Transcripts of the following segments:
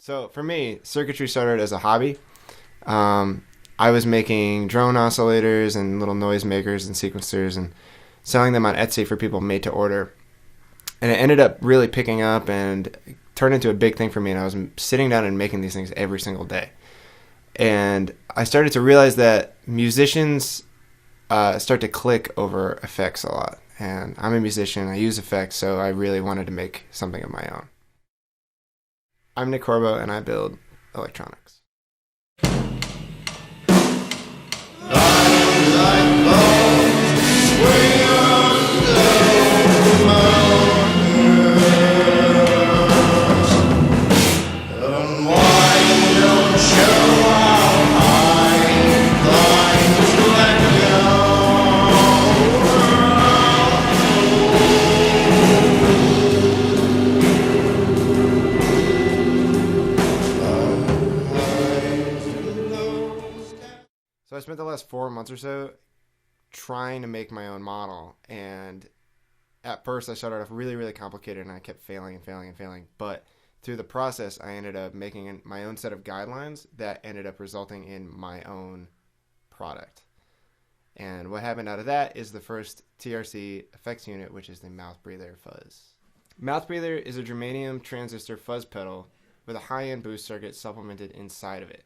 So for me, circuitry started as a hobby. I was making drone oscillators and little noise makers and sequencers and selling them on Etsy for people made to order. And it ended up really picking up and turned into a big thing for me. And I was sitting down and making these things every single day. And I started to realize that musicians start to click over effects a lot. And I'm a musician, I use effects, so I really wanted to make something of my own. I'm Nick Corbo, and I build electronics. So I spent the last 4 months or so trying to make my own model, and at first I started off really, really complicated, and I kept failing and failing and failing. But through the process, I ended up making my own set of guidelines that ended up resulting in my own product. And what happened out of that is the first TRC effects unit, which is the Mouthbreather Fuzz. Mouthbreather is a germanium transistor fuzz pedal with a high-end boost circuit supplemented inside of it.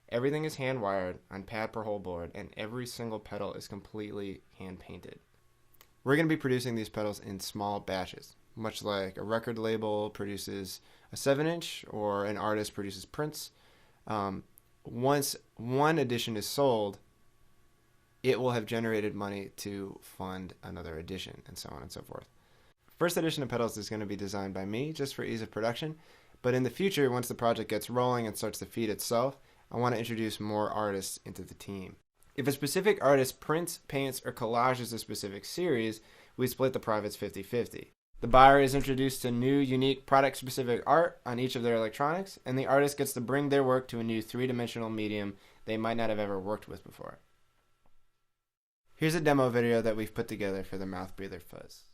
Everything is hand-wired on pad per hole board, and every single pedal is completely hand-painted. We're going to be producing these pedals in small batches, much like a record label produces a 7-inch or an artist produces prints. Once one edition is sold, it will have generated money to fund another edition, and so on and so forth. First edition of pedals is going to be designed by me, just for ease of production, but in the future, once the project gets rolling and starts to feed itself, I want to introduce more artists into the team. If a specific artist prints, paints, or collages a specific series, we split the profits 50-50. The buyer is introduced to new, unique, product-specific art on each of their electronics, and the artist gets to bring their work to a new three-dimensional medium they might not have ever worked with before. Here's a demo video that we've put together for the Mouthbreather Fuzz.